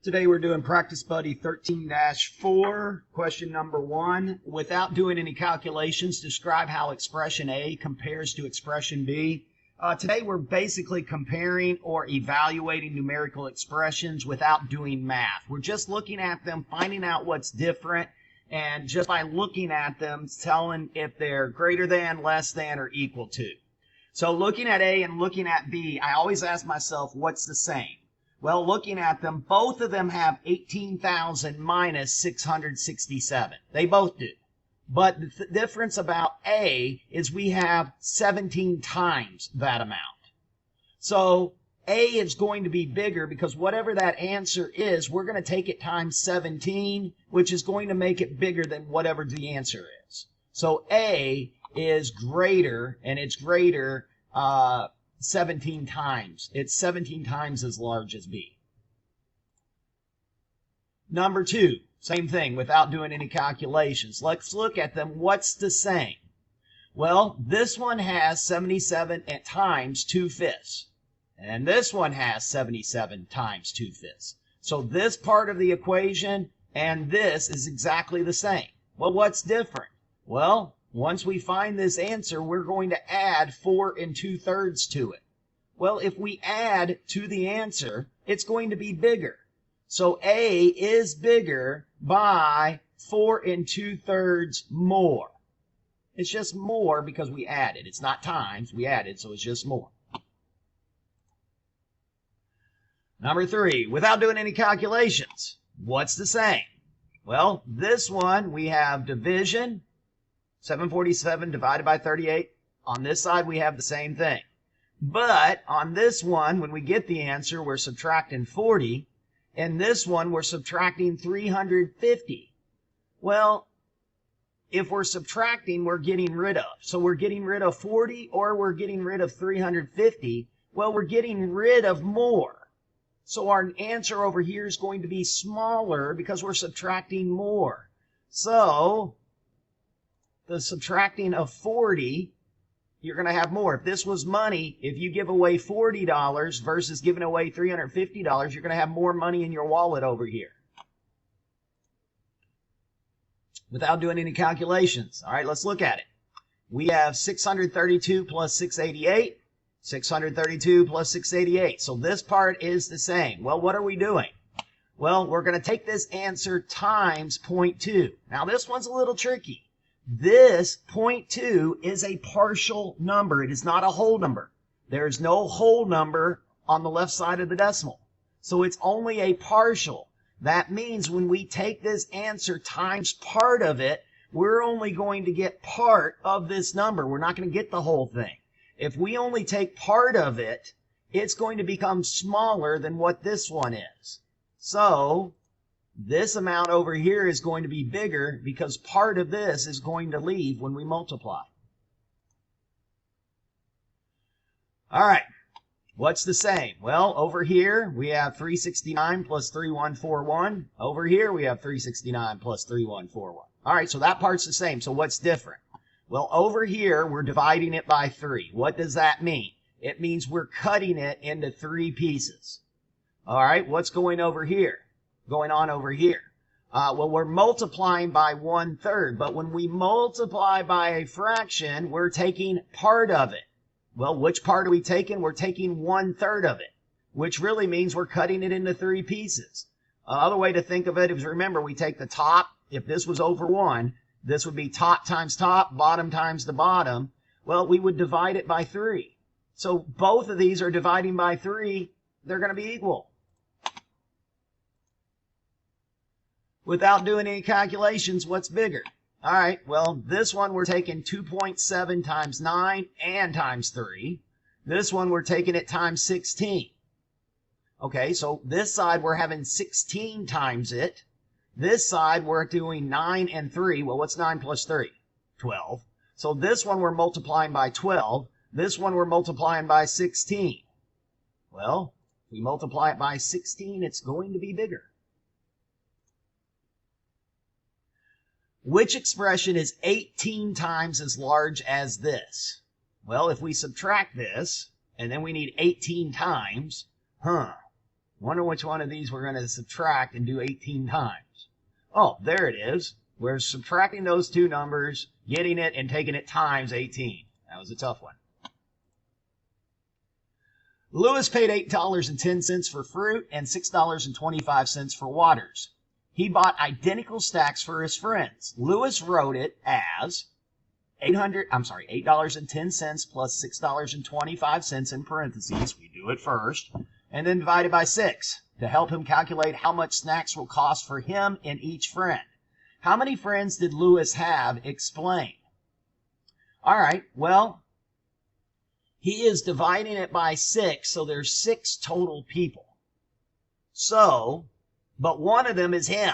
Today we're doing Practice Buddy 13-4, question number 1. Without doing any calculations, describe how expression A compares to expression B. Today we're basically comparing or evaluating numerical expressions without doing math. We're just looking at them, finding out what's different, and just by looking at them, telling if they're greater than, less than, or equal to. So looking at A and looking at B, I always ask myself, what's the same? Well, looking at them, both of them have 18,000 minus 667. They both do. But the difference about A is we have 17 times that amount. So A is going to be bigger because whatever that answer is, we're going to take it times 17, which is going to make it bigger than whatever the answer is. So A is greater, and it's greater 17 times. It's 17 times as large as B. Number 2, same thing without doing any calculations. Let's look at them. What's the same? Well, this one has 77 times 2/5. And this one has 77 times 2/5. So this part of the equation and this is exactly the same. Well, what's different? Well, once we find this answer, we're going to add 4 2/3 to it. Well, if we add to the answer, it's going to be bigger. So A is bigger by 4 2/3 more. It's just more because we added. It's not times, we added, so it's just more. Number 3, without doing any calculations, what's the same? Well, this one we have division. 747 divided by 38. On this side, we have the same thing. But on this one, when we get the answer, we're subtracting 40. And this one, we're subtracting 350. Well, if we're subtracting, we're getting rid of. So we're getting rid of 40 or we're getting rid of 350. Well, we're getting rid of more. So our answer over here is going to be smaller because we're subtracting more. So the subtracting of 40, you're going to have more. If this was money, if you give away $40 versus giving away $350, you're going to have more money in your wallet over here. Without doing any calculations. All right, let's look at it. We have 632 plus 688. 632 plus 688. So this part is the same. Well, what are we doing? Well, we're going to take this answer times 0.2. Now, this one's a little tricky. This 0.2 is a partial number. It is not a whole number. There is no whole number on the left side of the decimal. So it's only a partial. That means when we take this answer times part of it, we're only going to get part of this number. We're not going to get the whole thing. If we only take part of it, it's going to become smaller than what this one is. So this amount over here is going to be bigger because part of this is going to leave when we multiply. All right, what's the same? Well, over here we have 369 plus 3141. Over here we have 369 plus 3141. All right, so that part's the same. So what's different? Well, over here we're dividing it by 3. What does that mean? It means we're cutting it into 3 pieces. All right, what's going over here? Going on over here? Well, we're multiplying by 1/3, but when we multiply by a fraction, we're taking part of it. Well, which part are we taking? We're taking 1/3 of it, which really means we're cutting it into 3 pieces. Another way to think of it is, remember, we take the top. If this was over 1, this would be top times top, bottom times the bottom. Well, we would divide it by 3. So both of these are dividing by 3. They're going to be equal. Without doing any calculations, what's bigger? All right, well, this one we're taking 2.7 times 9 and times 3. This one we're taking it times 16. Okay, so this side we're having 16 times it. This side we're doing 9 and 3. Well, what's 9 plus 3? 12. So this one we're multiplying by 12. This one we're multiplying by 16. Well, if we multiply it by 16, it's going to be bigger. Which expression is 18 times as large as this? Well, if we subtract this, and then we need 18 times, Wonder which one of these we're going to subtract and do 18 times. Oh, there it is. We're subtracting those two numbers, getting it, and taking it times 18. That was a tough one. Lewis paid $8.10 for fruit and $6.25 for waters. He bought identical stacks for his friends. Lewis wrote it as $8.10 plus $6.25 in parentheses. We do it first. And then divided by 6 to help him calculate how much snacks will cost for him and each friend. How many friends did Lewis have? Explain. All right, well, he is dividing it by 6, so there's 6 total people. So, but one of them is him,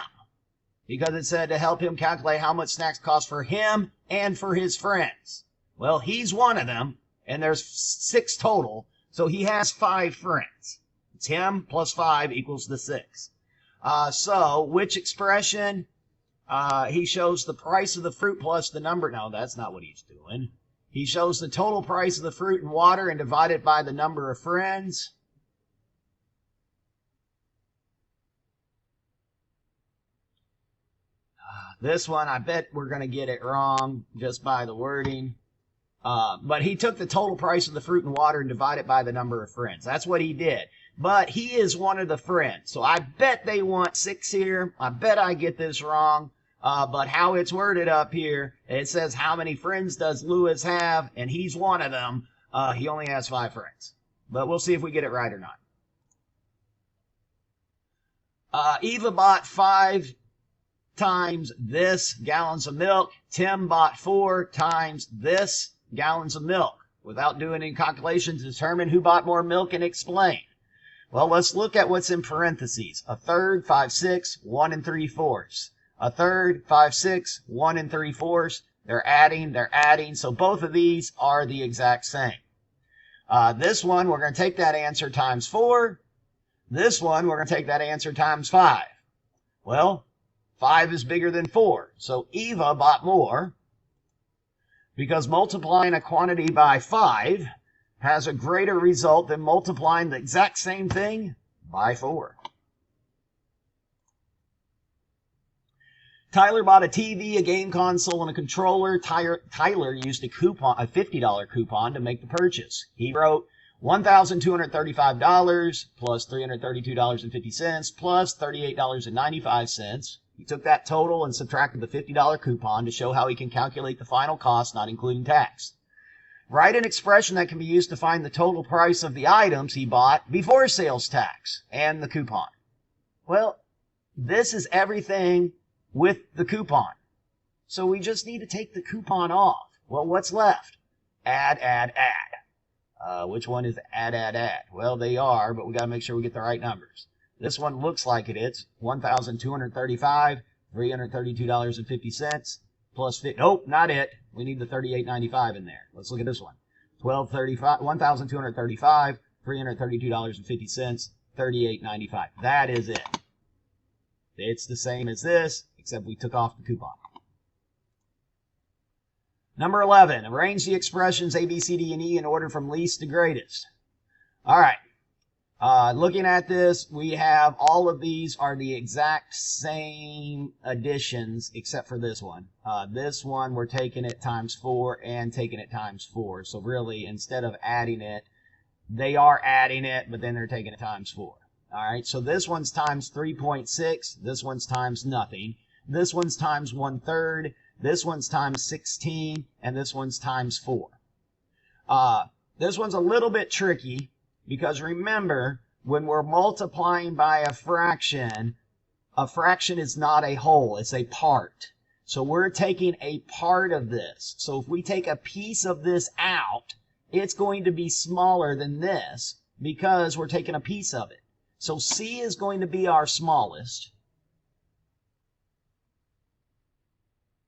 because it said to help him calculate how much snacks cost for him and for his friends. Well, he's one of them, and there's 6 total, so he has 5 friends. It's him plus 5 equals the 6. So, which expression? He shows the price of the fruit plus the number. No, that's not what he's doing. He shows the total price of the fruit and water and divide it by the number of friends. This one, I bet we're going to get it wrong just by the wording. But he took the total price of the fruit and water and divided it by the number of friends. That's what he did. But he is one of the friends. So I bet they want 6 here. I bet I get this wrong. But how it's worded up here, it says how many friends does Lewis have, and he's one of them. He only has 5 friends. But we'll see if we get it right or not. Eva bought 5 times this gallons of milk. Tim bought 4 times this gallons of milk. Without doing any calculations, determine who bought more milk and explain. Well, let's look at what's in parentheses. 1/3, 5/6, 1 3/4. 1/3, 5/6, 1 3/4. They're adding. So both of these are the exact same. This one, we're going to take that answer times 4. This one, we're going to take that answer times 5. Well, 5 is bigger than 4. So Eva bought more because multiplying a quantity by 5 has a greater result than multiplying the exact same thing by 4. Tyler bought a TV, a game console, and a controller. Tyler used a $50 coupon to make the purchase. He wrote $1,235 plus $332.50 plus $38.95. He took that total and subtracted the $50 coupon to show how he can calculate the final cost, not including tax. Write an expression that can be used to find the total price of the items he bought before sales tax and the coupon. Well, this is everything with the coupon. So we just need to take the coupon off. Well, what's left? Add. Which one is add? Well, they are, but we got to make sure we get the right numbers. This one looks like it is $1,235, $332.50 plus nope, not it. We need the $38.95 in there. Let's look at this one. $1,235, $332.50, $38.95. That is it. It's the same as this, except we took off the coupon. Number 11, arrange the expressions A, B, C, D, and E in order from least to greatest. All right. Looking at this, we have all of these are the exact same additions except for this one. This one, we're taking it times 4 and taking it times 4. So really, instead of adding it, they are adding it, but then they're taking it times 4. All right, so this one's times 3.6. This one's times nothing. This one's times 1/3. This one's times 16. And this one's times 4. This one's a little bit tricky because remember, when we're multiplying by a fraction is not a whole, it's a part. So we're taking a part of this. So if we take a piece of this out, it's going to be smaller than this because we're taking a piece of it. So C is going to be our smallest.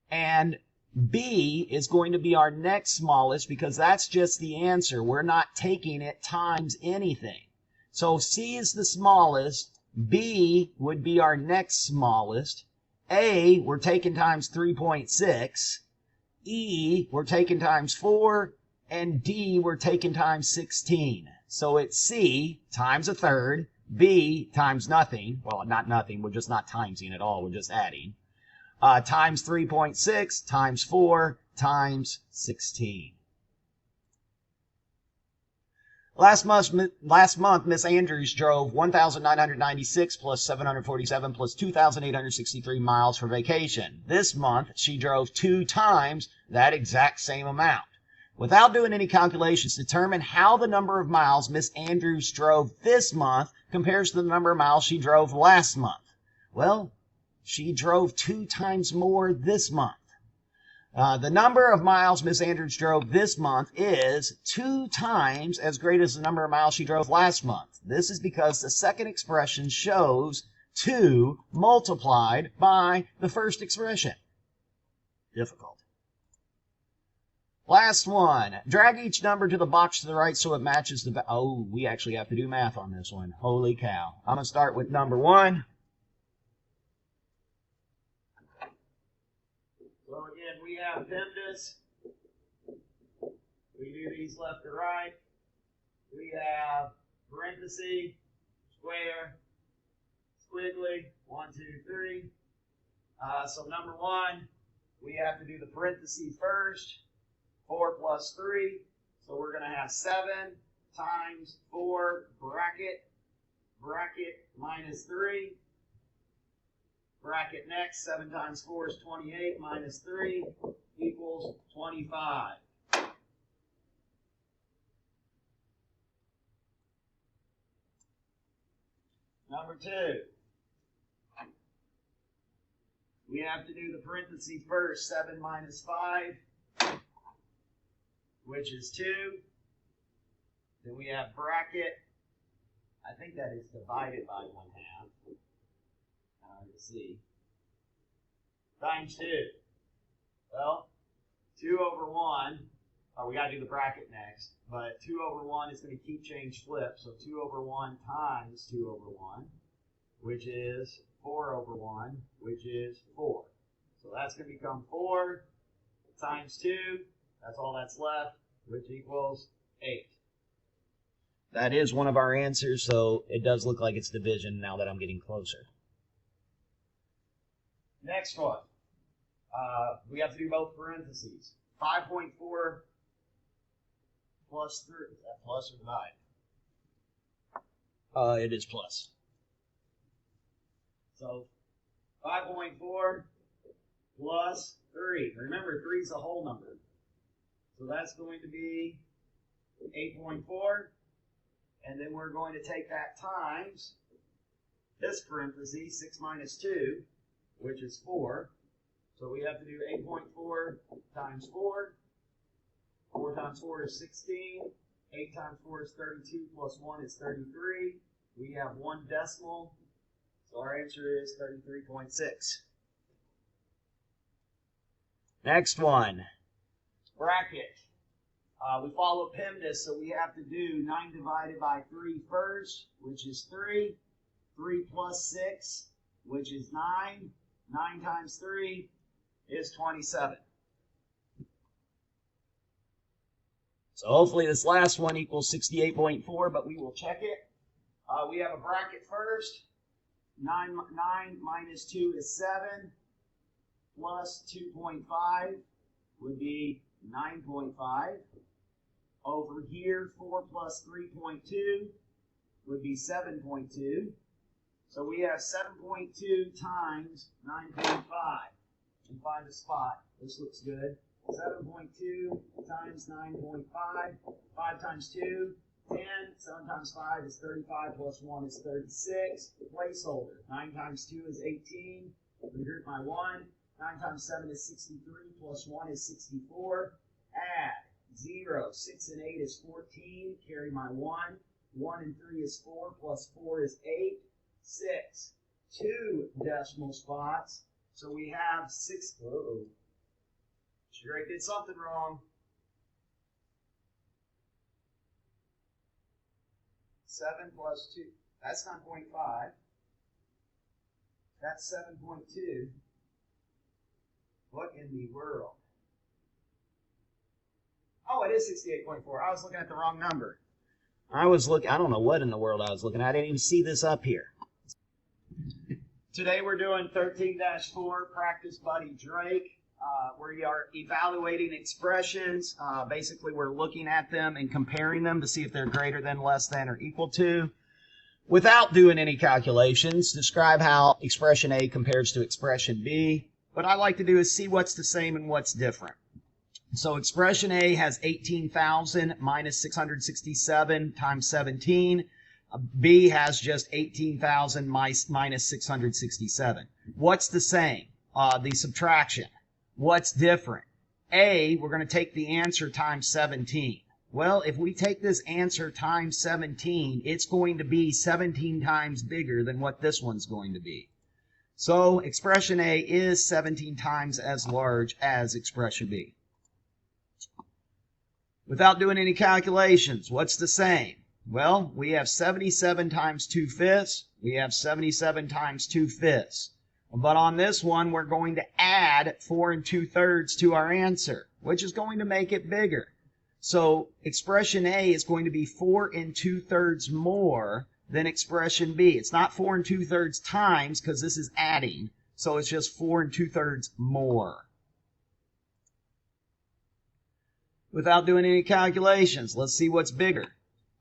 And B is going to be our next smallest because that's just the answer. We're not taking it times anything. So C is the smallest. B would be our next smallest. A, we're taking times 3.6. E, we're taking times 4. And D, we're taking times 16. So it's C times 1/3 B times nothing. Well, not nothing. We're just not timesing at all. We're just adding. Times 3.6 times 4 times 16. Last month, Miss Andrews drove 1,996 plus 747 plus 2,863 miles for vacation. This month, she drove 2 times that exact same amount. Without doing any calculations, determine how the number of miles Miss Andrews drove this month compares to the number of miles she drove last month. Well, she drove 2 times more this month. The number of miles Miss Andrews drove this month is 2 times as great as the number of miles she drove last month. This is because the second expression shows 2 multiplied by the first expression. Difficult. Last one. Drag each number to the box to the right so it matches the... Oh, we actually have to do math on this one. Holy cow. I'm going to start with number 1. So again, we have PEMDAS. We do these left to right. We have parenthesis, square, squiggly, 1, 2, 3. So number 1, we have to do the parentheses first. 4 plus 3. So we're going to have 7 times 4 bracket minus 3. Bracket next, 7 times 4 is 28, minus 3 equals 25. Number 2. We have to do the parentheses first, 7 minus 5, which is 2. Then we have bracket, I think that is divided by 1/2. Let's see. Times 2. Well, 2 over 1. We got to do the bracket next. But 2 over 1 is going to keep change flip. So 2 over 1 times 2 over 1, which is 4 over 1, which is 4. So that's going to become 4 times 2. That's all that's left, which equals 8. That is one of our answers, so it does look like it's division now that I'm getting closer. Next one. We have to do both parentheses. 5.4 plus 3. Is that plus or divide? It is plus. So 5.4 plus 3. Remember, 3 is a whole number. So that's going to be 8.4. And then we're going to take that times this parenthesis, 6 minus 2, which is 4. So we have to do 8.4 times 4. 4 times 4 is 16. 8 times 4 is 32, plus 1 is 33. We have 1 decimal, so our answer is 33.6. Next one, bracket. We follow PEMDAS, so we have to do 9 divided by 3 first, which is 3. 3 plus 6, which is 9. 9 times 3 is 27. So hopefully this last one equals 68.4, but we will check it. We have a bracket first. 9 minus 2 is 7, plus 2.5 would be 9.5. Over here, 4 plus 3.2 would be 7.2. So we have 7.2 times 9.5. And find a spot. This looks good. 7.2 times 9.5. 5 times 2, 10. 7 times 5 is 35, plus 1 is 36. Placeholder. 9 times 2 is 18. Regroup my 1. 9 times 7 is 63, plus 1 is 64. Add 0. 6 and 8 is 14. Carry my 1. 1 and 3 is 4, plus 4 is 8. 6. 2 decimal spots. So we have 6. Uh-oh. Sure, I did something wrong. 7 plus 2. That's 9.5. That's 7.2. What in the world? Oh, it is 68.4. I was looking at the wrong number. I don't know what in the world I was looking at. I didn't even see this up here. Today we're doing 13-4, Practice Buddy Drake. We are evaluating expressions. Basically, we're looking at them and comparing them to see if they're greater than, less than, or equal to. Without doing any calculations, describe how expression A compares to expression B. What I like to do is see what's the same and what's different. So expression A has 18,000 minus 667 times 17. B has just 18,000 minus 667. What's the same? The subtraction. What's different? A, we're going to take the answer times 17. Well, if we take this answer times 17, it's going to be 17 times bigger than what this one's going to be. So expression A is 17 times as large as expression B. Without doing any calculations, what's the same? Well, we have 77 times 2/5. We have 77 times 2/5. But on this one, we're going to add 4 2/3 to our answer, which is going to make it bigger. So expression A is going to be 4 2/3 more than expression B. It's not 4 2/3 times because this is adding. So it's just 4 2/3 more. Without doing any calculations, let's see what's bigger,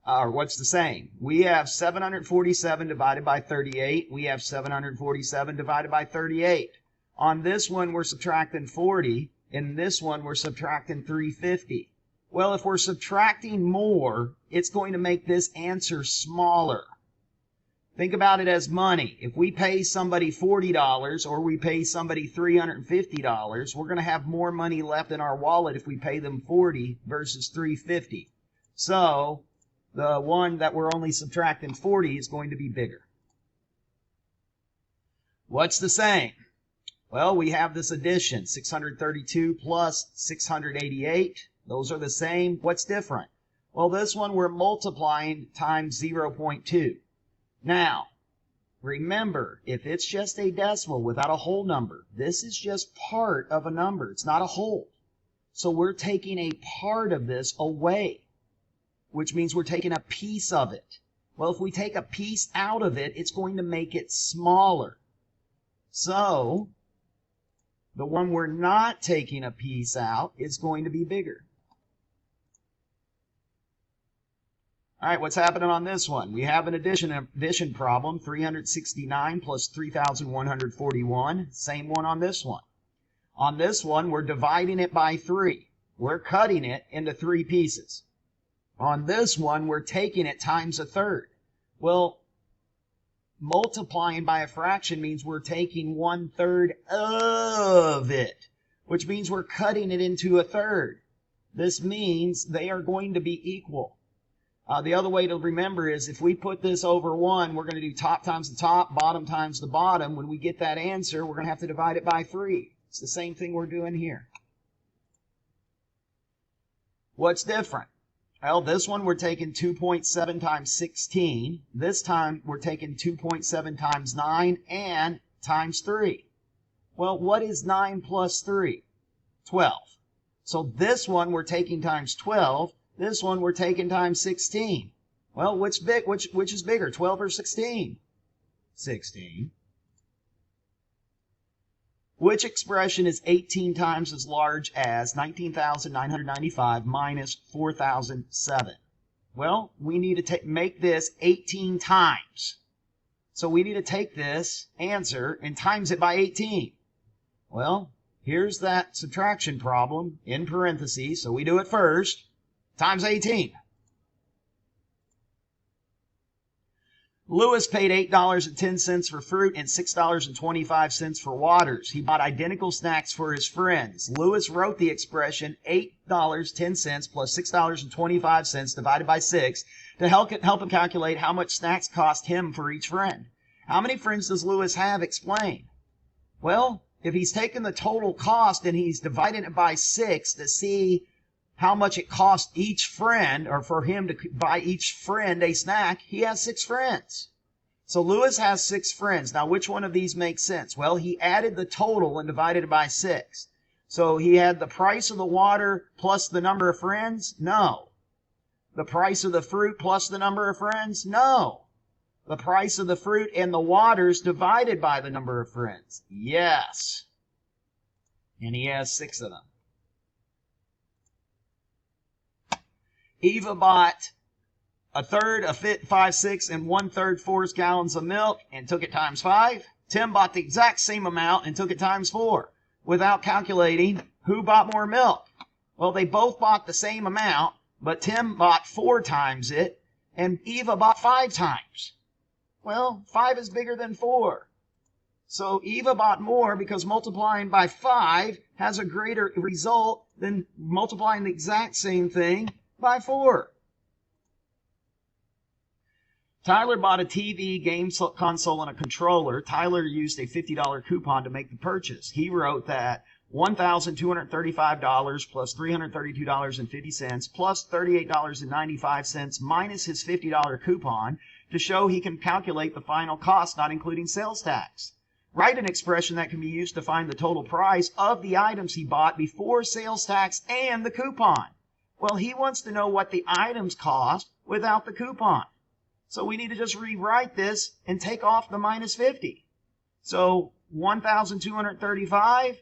or what's the same. We have 747 divided by 38. We have 747 divided by 38. On this one, we're subtracting 40. In this one, we're subtracting 350. Well, if we're subtracting more, it's going to make this answer smaller. Think about it as money. If we pay somebody $40 or we pay somebody $350, we're going to have more money left in our wallet if we pay them $40 versus $350. So the one that we're only subtracting 40 is going to be bigger. What's the same? Well, we have this addition, 632 plus 688. Those are the same. What's different? Well, this one we're multiplying times 0.2. Now, remember, if it's just a decimal without a whole number, this is just part of a number. It's not a whole. So we're taking a part of this away, which means we're taking a piece of it. Well, if we take a piece out of it, it's going to make it smaller. So the one we're not taking a piece out is going to be bigger. All right, what's happening on this one? We have an addition problem, 369 plus 3,141. Same one on this one. On this one, we're dividing it by 3. We're cutting it into 3 pieces. On this one, we're taking it times 1/3. Well, multiplying by a fraction means we're taking 1/3 of it, which means we're cutting it into 1/3. This means they are going to be equal. The other way to remember is if we put this over 1, we're going to do top times the top, bottom times the bottom. When we get that answer, we're going to have to divide it by 3. It's the same thing we're doing here. What's different? Well, this one we're taking 2.7 times 16. This time we're taking 2.7 times 9 and times 3. Well, what is 9 plus 3? 12. So this one we're taking times 12. This one we're taking times 16. Well, which is bigger, 12 or 16? 16. Which expression is 18 times as large as 19,995 minus 4,007? Well, we need to make this 18 times. So we need to take this answer and times it by 18. Well, here's that subtraction problem in parentheses, so we do it first. Times 18. Lewis paid $8.10 for fruit and $6.25 for waters. He bought identical snacks for his friends. Lewis wrote the expression $8.10 plus $6.25 divided by 6 to help him calculate how much snacks cost him for each friend. How many friends does Lewis have? Explain. Well, if he's taken the total cost and he's dividing it by 6 to see how much it cost each friend, or for him to buy each friend a snack, he has 6 friends. So Lewis has 6 friends. Now, which one of these makes sense? Well, he added the total and divided it by 6. So he had the price of the water plus the number of friends? No. The price of the fruit plus the number of friends? No. The price of the fruit and the waters divided by the number of friends? Yes. And he has 6 of them. Eva bought a third, a fifth, 5, 6, and 1/3 4 gallons of milk and took it times 5. Tim bought the exact same amount and took it times 4. Without calculating, who bought more milk? Well, they both bought the same amount, but Tim bought 4 times it, and Eva bought 5 times. Well, 5 is bigger than 4. So Eva bought more because multiplying by 5 has a greater result than multiplying the exact same thing by 4. Tyler bought a TV, game console, and a controller. Tyler used a $50 coupon to make the purchase. He wrote that $1,235 plus $332.50 plus $38.95 minus his $50 coupon to show he can calculate the final cost, not including sales tax. Write an expression that can be used to find the total price of the items he bought before sales tax and the coupon. Well, he wants to know what the items cost without the coupon. So we need to just rewrite this and take off the minus 50. So 1,235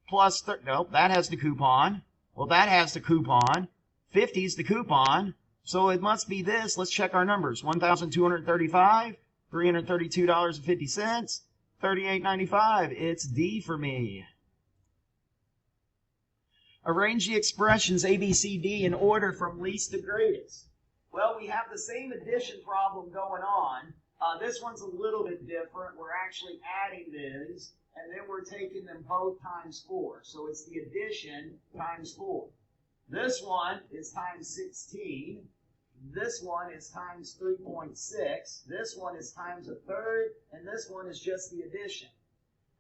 plus, no, that has the coupon. Well, that has the coupon. 50 is the coupon. So it must be this. Let's check our numbers. 1,235, $332.50, $38.95. It's D for me. Arrange the expressions A, B, C, D in order from least to greatest. Well, we have the same addition problem going on. This one's a little bit different. We're actually adding these, and then we're taking them both times 4. So it's the addition times 4. This one is times 16. This one is times 3.6. This one is times 1/3, and this one is just the addition.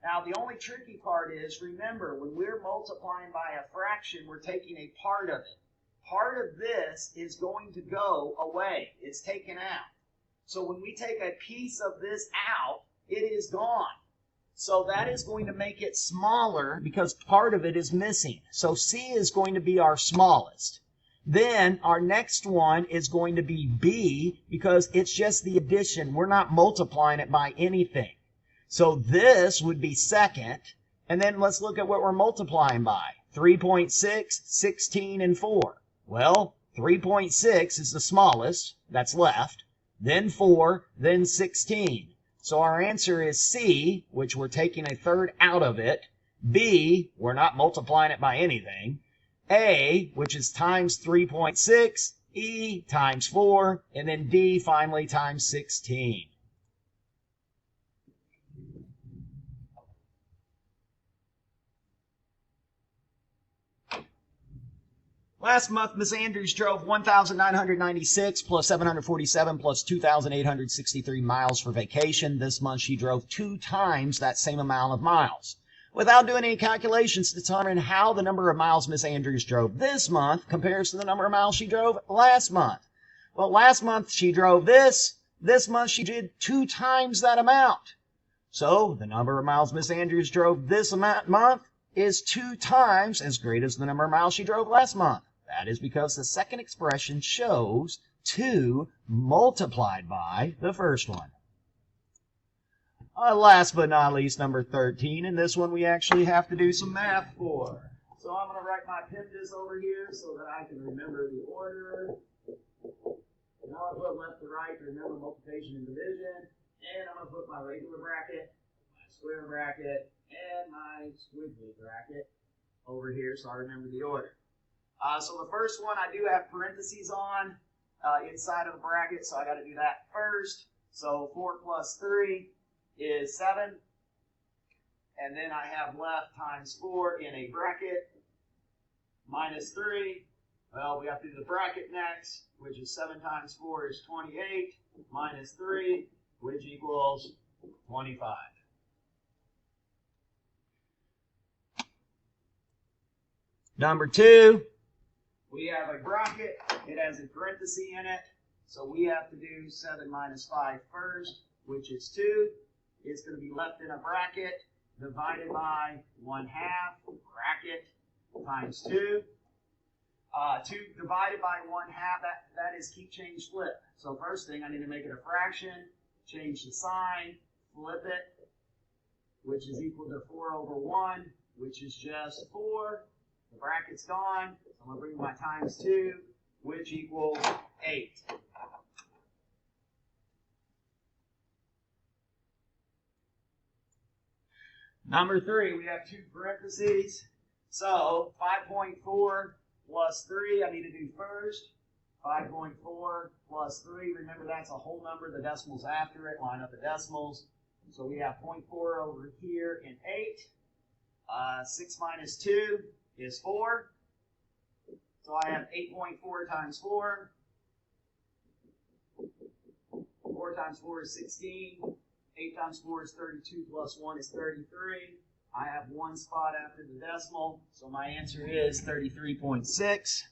Now, the only tricky part is, remember, when we're multiplying by a fraction, we're taking a part of it. Part of this is going to go away. It's taken out. So when we take a piece of this out, it is gone. So that is going to make it smaller because part of it is missing. So C is going to be our smallest. Then our next one is going to be B because it's just the addition. We're not multiplying it by anything. So this would be second. And then let's look at what we're multiplying by. 3.6, 16, and 4. Well, 3.6 is the smallest. That's left. Then 4, then 16. So our answer is C, which we're taking 1/3 out of it. B, we're not multiplying it by anything. A, which is times 3.6. E times 4. And then D finally times 16. Last month, Miss Andrews drove 1,996 plus 747 plus 2,863 miles for vacation. This month, she drove 2 times that same amount of miles. Without doing any calculations to determine how the number of miles Miss Andrews drove this month compares to the number of miles she drove last month. Well, last month she drove this. This month she did 2 times that amount. So the number of miles Miss Andrews drove this month is 2 times as great as the number of miles she drove last month. That is because the second expression shows 2 multiplied by the first one. Last but not least, number 13, and this one we actually have to do some math for. So I'm going to write my PIMDAS over here so that I can remember the order. And I'll put left to right to remember multiplication and division. And I'm going to put my regular bracket, my square bracket, and my squiggly bracket over here so I remember the order. So the first one I do have parentheses on inside of the bracket, so I got to do that first. So 4 plus 3 is 7. And then I have left times 4 in a bracket minus 3. Well, we have to do the bracket next, which is 7 times 4 is 28 minus 3, which equals 25. Number 2. We have a bracket. It has a parenthesis in it. So we have to do 7 minus 5 first, which is 2. It's going to be left in a bracket divided by 1/2 bracket times 2. 2 divided by 1/2, that is keep, change, flip. So first thing, I need to make it a fraction, change the sign, flip it, which is equal to 4/1, which is just 4. The bracket's gone, so I'm going to bring my times 2, which equals 8. Number 3, we have 2 parentheses. So 5.4 plus 3, I need to do first. 5.4 plus 3, remember that's a whole number, the decimal's after it, line up the decimals. So we have 0.4 over here in 8. 6 minus 2 is 4. So I have 8.4 times 4. 4 times 4 is 16. 8 times 4 is 32 plus 1 is 33. I have one spot after the decimal, so my answer is 33.6.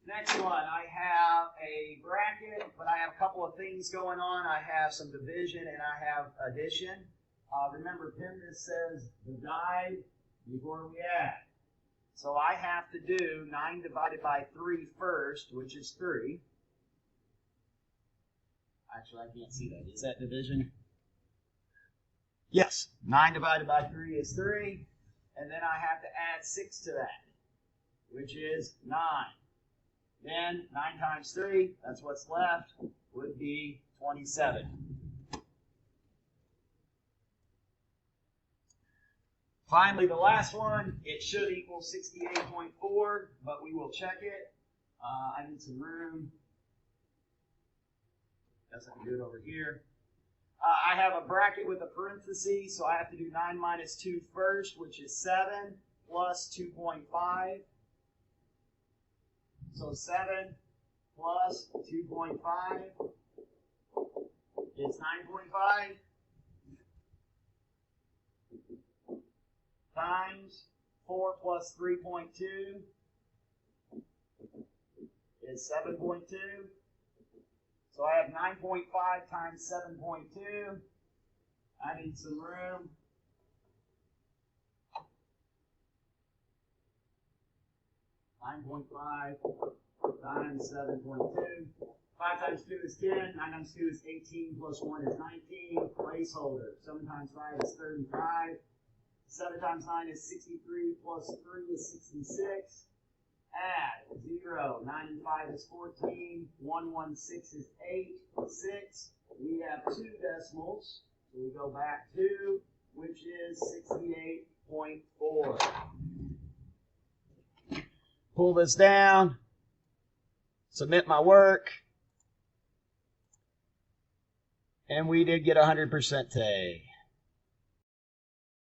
Next one, I have a bracket, but I have a couple of things going on. I have some division and I have addition. Remember, PEMDAS says divide before we add. So I have to do 9 divided by 3 first, which is 3. Actually, I can't see that. Is that division? Yes. 9 divided by 3 is 3. And then I have to add 6 to that, which is 9. Then 9 times 3, that's what's left, would be 27. Finally, the last one, it should equal 68.4, but we will check it. I need some room. Guess I can do it over here. I have a bracket with a parenthesis, so I have to do 9 minus 2 first, which is 7, plus 2.5. So 7 plus 2.5 is 9.5 times 4 plus 3.2 is 7.2. So I have 9.5 times 7.2. I need some room. (9.5) times 7.2. 5 times 2 is 10. 9 times 2 is 18. Plus 1 is 19. Placeholder. 7 times 5 is 35. 7 times 9 is 63. Plus 3 is 66. Add 0. 9 and 5 is 14. 116 is 8. 6. We have 2 decimals. So we go back 2, which is 68.4. Pull this down, submit my work, and we did get 100% today.